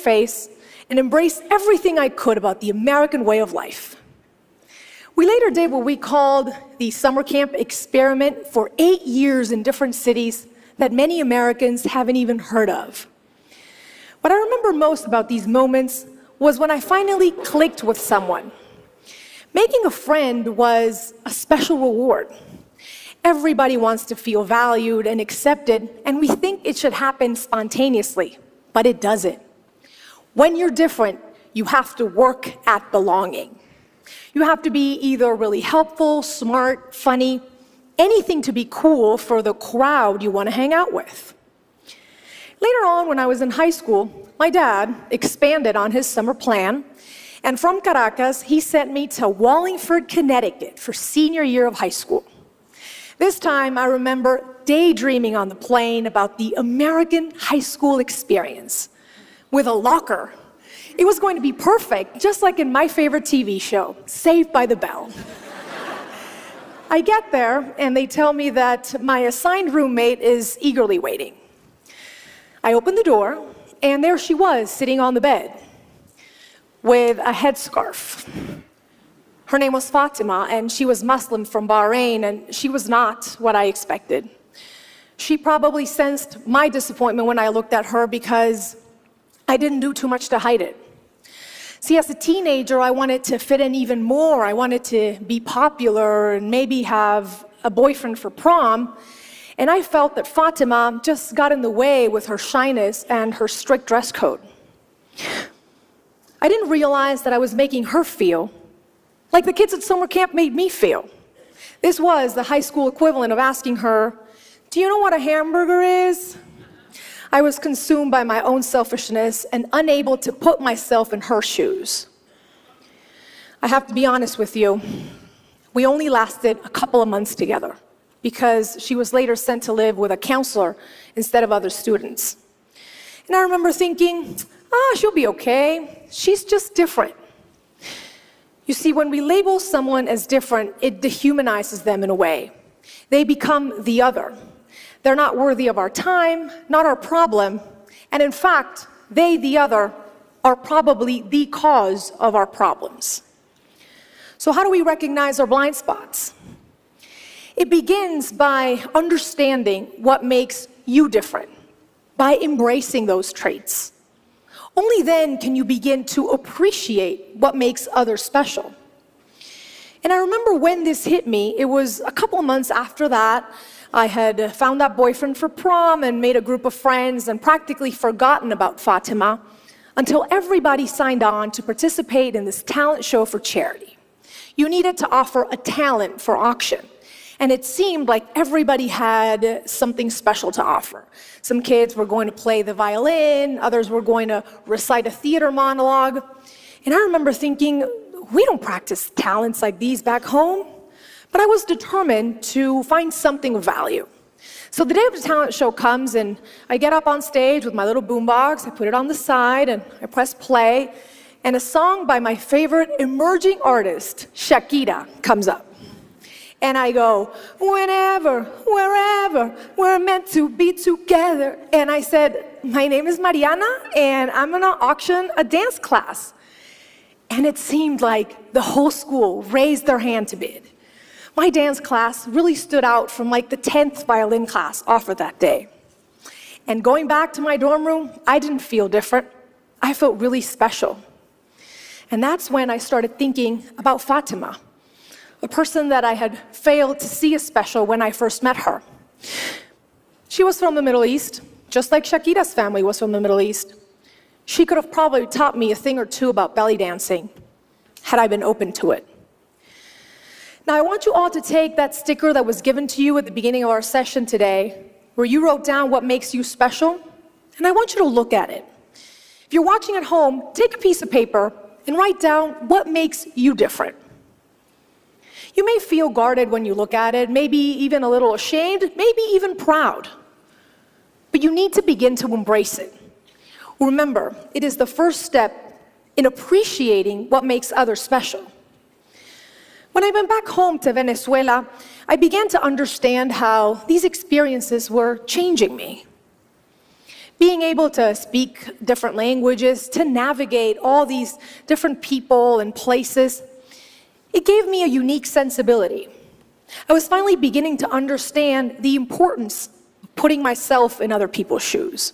face and embrace everything I could about the American way of life. We later did what we called the summer camp experiment for 8 years in different cities that many Americans haven't even heard of. What I remember most about these moments was when I finally clicked with someone. Making a friend was a special reward. Everybody wants to feel valued and accepted, and we think it should happen spontaneously, but it doesn't. When you're different, you have to work at belonging. You have to be either really helpful, smart, funny, anything to be cool for the crowd you want to hang out with. Later on, when I was in high school, my dad expanded on his summer plan, and from Caracas, he sent me to Wallingford, Connecticut for senior year of high school. This time, I remember daydreaming on the plane about the American high school experience with a locker. It was going to be perfect, just like in my favorite TV show, Saved by the Bell. I get there, and they tell me that my assigned roommate is eagerly waiting. I open the door, and there she was, sitting on the bed with a headscarf. Her name was Fatima, and she was Muslim from Bahrain, and she was not what I expected. She probably sensed my disappointment when I looked at her because I didn't do too much to hide it. See, as a teenager, I wanted to fit in even more. I wanted to be popular and maybe have a boyfriend for prom. And I felt that Fatima just got in the way with her shyness and her strict dress code. I didn't realize that I was making her feel like the kids at summer camp made me feel. This was the high school equivalent of asking her, "Do you know what a hamburger is?" I was consumed by my own selfishness and unable to put myself in her shoes. I have to be honest with you, we only lasted a couple of months together because she was later sent to live with a counselor instead of other students. And I remember thinking, she'll be okay. She's just different. You see, when we label someone as different, it dehumanizes them in a way. They become the other. They're not worthy of our time, not our problem, and in fact, they, the other, are probably the cause of our problems. So how do we recognize our blind spots? It begins by understanding what makes you different, by embracing those traits. Only then can you begin to appreciate what makes others special. And I remember when this hit me, it was a couple of months after that. I had found that boyfriend for prom and made a group of friends and practically forgotten about Fatima until everybody signed on to participate in this talent show for charity. You needed to offer a talent for auction. And it seemed like everybody had something special to offer. Some kids were going to play the violin, others were going to recite a theater monologue. And I remember thinking, we don't practice talents like these back home. But I was determined to find something of value. So the day of the talent show comes, and I get up on stage with my little boombox, I put it on the side, and I press play, and a song by my favorite emerging artist, Shakira, comes up. And I go, whenever, wherever, we're meant to be together. And I said, my name is Mariana, and I'm gonna auction a dance class. And it seemed like the whole school raised their hand to bid. My dance class really stood out from like the 10th violin class offered that day. And going back to my dorm room, I didn't feel different. I felt really special. And that's when I started thinking about Fatima, a person that I had failed to see as special when I first met her. She was from the Middle East, just like Shakira's family was from the Middle East. She could have probably taught me a thing or two about belly dancing, had I been open to it. Now, I want you all to take that sticker that was given to you at the beginning of our session today, where you wrote down what makes you special, and I want you to look at it. If you're watching at home, take a piece of paper and write down what makes you different. You may feel guarded when you look at it, maybe even a little ashamed, maybe even proud. But you need to begin to embrace it. Remember, it is the first step in appreciating what makes others special. When I went back home to Venezuela, I began to understand how these experiences were changing me. Being able to speak different languages, to navigate all these different people and places, it gave me a unique sensibility. I was finally beginning to understand the importance of putting myself in other people's shoes.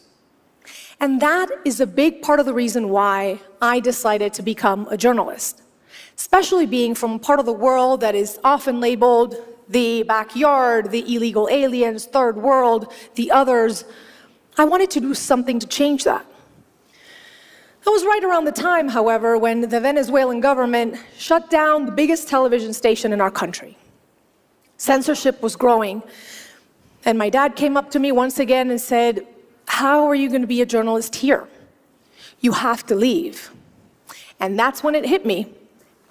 And that is a big part of the reason why I decided to become a journalist. Especially being from a part of the world that is often labeled the backyard, the illegal aliens, third world, the others. I wanted to do something to change that. That was right around the time, however, when the Venezuelan government shut down the biggest television station in our country. Censorship was growing, and my dad came up to me once again and said, "How are you going to be a journalist here? You have to leave." And that's when it hit me.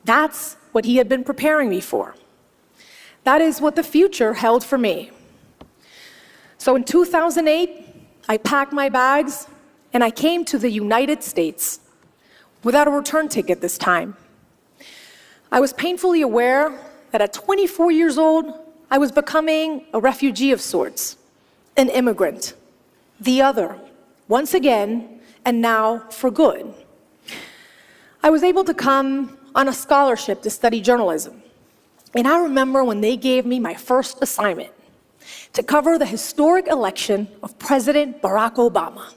That's what he had been preparing me for. That is what the future held for me. So in 2008, I packed my bags and I came to the United States without a return ticket this time. I was painfully aware that at 24 years old, I was becoming a refugee of sorts, an immigrant, the other, once again, and now for good. I was able to come on a scholarship to study journalism. And I remember when they gave me my first assignment to cover the historic election of President Barack Obama.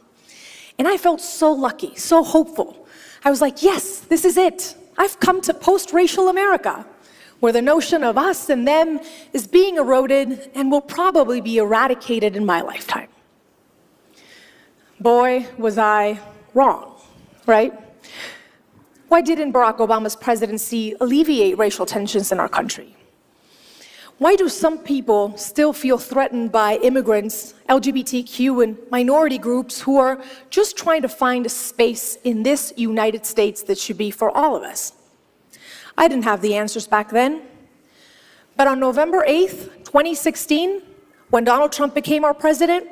And I felt so lucky, so hopeful. I was like, yes, this is it. I've come to post-racial America, where the notion of us and them is being eroded and will probably be eradicated in my lifetime. Boy, was I wrong, right? Why didn't Barack Obama's presidency alleviate racial tensions in our country? Why do some people still feel threatened by immigrants, LGBTQ, and minority groups who are just trying to find a space in this United States that should be for all of us? I didn't have the answers back then. But on November 8th, 2016, when Donald Trump became our president,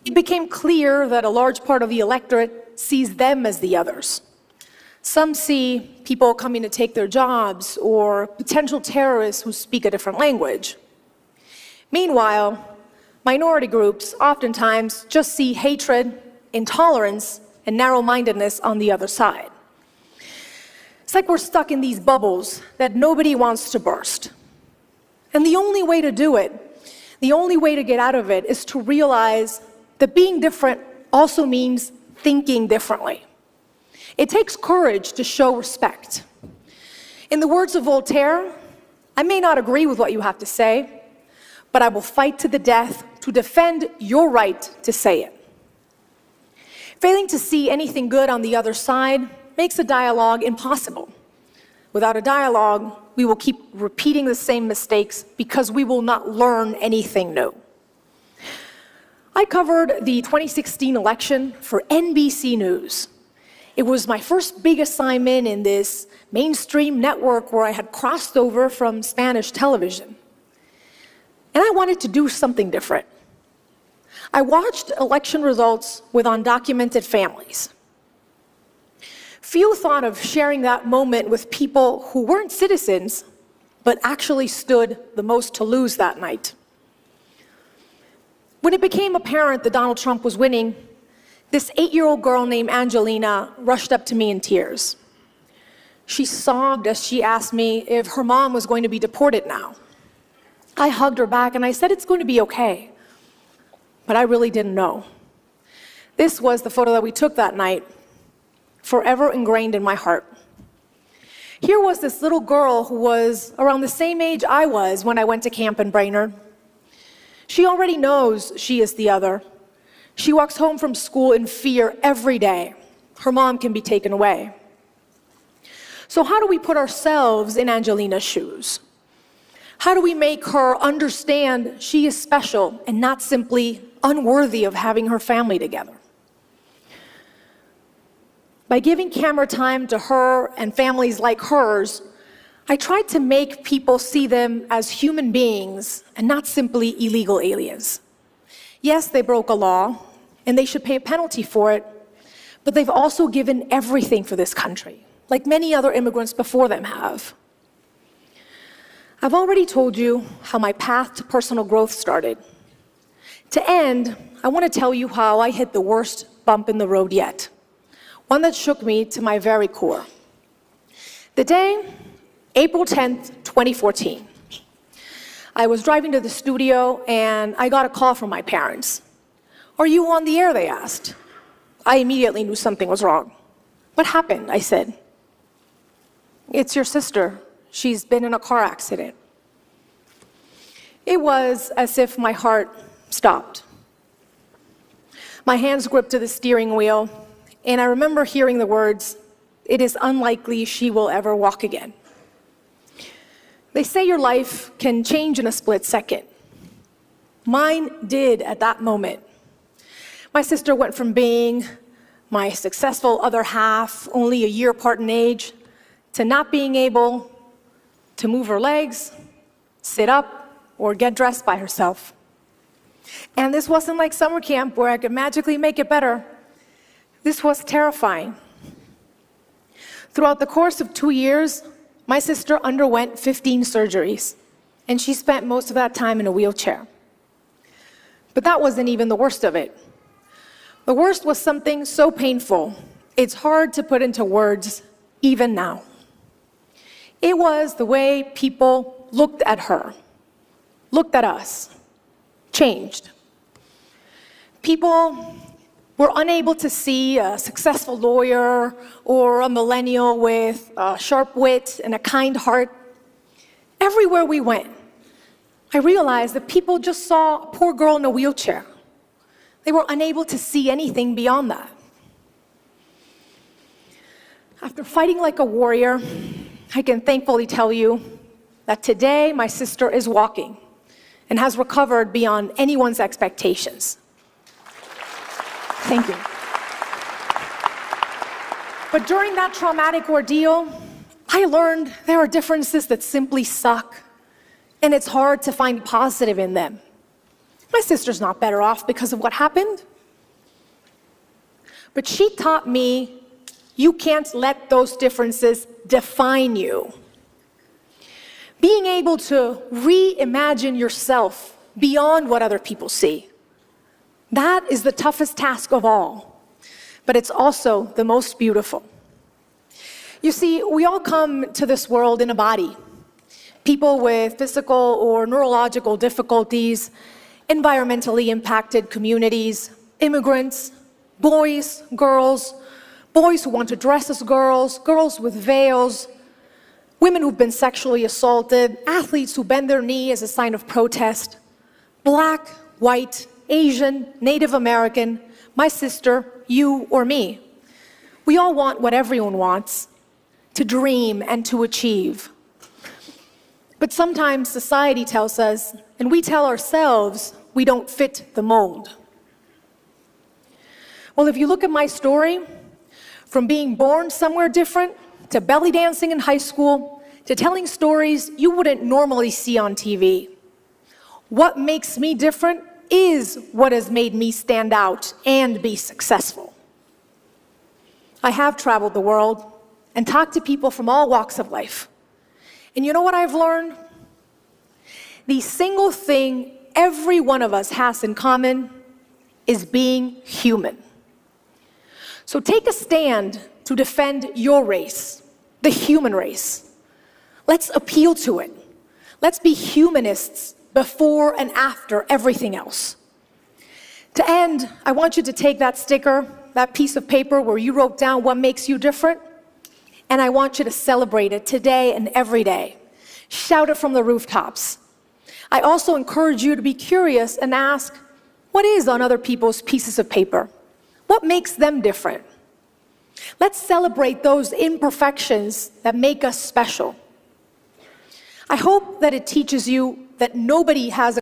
it became clear that a large part of the electorate sees them as the others. Some see people coming to take their jobs or potential terrorists who speak a different language. Meanwhile, minority groups oftentimes just see hatred, intolerance, and narrow-mindedness on the other side. It's like we're stuck in these bubbles that nobody wants to burst. And the only way to do it, the only way to get out of it, is to realize that being different also means thinking differently. It takes courage to show respect. In the words of Voltaire, I may not agree with what you have to say, but I will fight to the death to defend your right to say it. Failing to see anything good on the other side makes a dialogue impossible. Without a dialogue, we will keep repeating the same mistakes because we will not learn anything new. I covered the 2016 election for NBC News. It was my first big assignment in this mainstream network where I had crossed over from Spanish television. And I wanted to do something different. I watched election results with undocumented families. Few thought of sharing that moment with people who weren't citizens, but actually stood the most to lose that night. When it became apparent that Donald Trump was winning, this 8-year-old girl named Angelina rushed up to me in tears. She sobbed as she asked me if her mom was going to be deported now. I hugged her back and I said it's going to be okay. But I really didn't know. This was the photo that we took that night, forever ingrained in my heart. Here was this little girl who was around the same age I was when I went to camp in Brainerd. She already knows she is the other. She walks home from school in fear every day. Her mom can be taken away. So how do we put ourselves in Angelina's shoes? How do we make her understand she is special and not simply unworthy of having her family together? By giving camera time to her and families like hers, I tried to make people see them as human beings and not simply illegal aliens. Yes, they broke a law, and they should pay a penalty for it, but they've also given everything for this country, like many other immigrants before them have. I've already told you how my path to personal growth started. To end, I want to tell you how I hit the worst bump in the road yet, one that shook me to my very core. The day, April 10th, 2014. I was driving to the studio and I got a call from my parents. "Are you on the air?" they asked. I immediately knew something was wrong. "What happened?" I said. "It's your sister. She's been in a car accident." It was as if my heart stopped. My hands gripped to the steering wheel, and I remember hearing the words, "It is unlikely she will ever walk again." They say your life can change in a split second. Mine did at that moment. My sister went from being my successful other half, only a year apart in age, to not being able to move her legs, sit up, or get dressed by herself. And this wasn't like summer camp where I could magically make it better. This was terrifying. Throughout the course of 2 years, my sister underwent 15 surgeries, and she spent most of that time in a wheelchair. But that wasn't even the worst of it. The worst was something so painful, it's hard to put into words even now. It was the way people looked at her, looked at us, changed. People were unable to see a successful lawyer or a millennial with a sharp wit and a kind heart. Everywhere we went, I realized that people just saw a poor girl in a wheelchair. They were unable to see anything beyond that. After fighting like a warrior, I can thankfully tell you that today my sister is walking and has recovered beyond anyone's expectations. Thank you. But during that traumatic ordeal, I learned there are differences that simply suck, and it's hard to find positive in them. My sister's not better off because of what happened. But she taught me you can't let those differences define you. Being able to reimagine yourself beyond what other people see, that is the toughest task of all, but it's also the most beautiful. You see, we all come to this world in a body. People with physical or neurological difficulties, environmentally impacted communities, immigrants, boys, girls, boys who want to dress as girls, girls with veils, women who've been sexually assaulted, athletes who bend their knee as a sign of protest, Black, white, Asian, Native American, my sister, you or me. We all want what everyone wants, to dream and to achieve. But sometimes society tells us, and we tell ourselves, we don't fit the mold. Well, if you look at my story, from being born somewhere different, to belly dancing in high school, to telling stories you wouldn't normally see on TV, what makes me different is what has made me stand out and be successful. I have traveled the world and talked to people from all walks of life. And you know what I've learned? The single thing every one of us has in common is being human. So take a stand to defend your race, the human race. Let's appeal to it. Let's be humanists before and after everything else. To end, I want you to take that sticker, that piece of paper where you wrote down what makes you different, and I want you to celebrate it today and every day. Shout it from the rooftops. I also encourage you to be curious and ask, what is on other people's pieces of paper? What makes them different? Let's celebrate those imperfections that make us special. I hope that it teaches you that nobody has a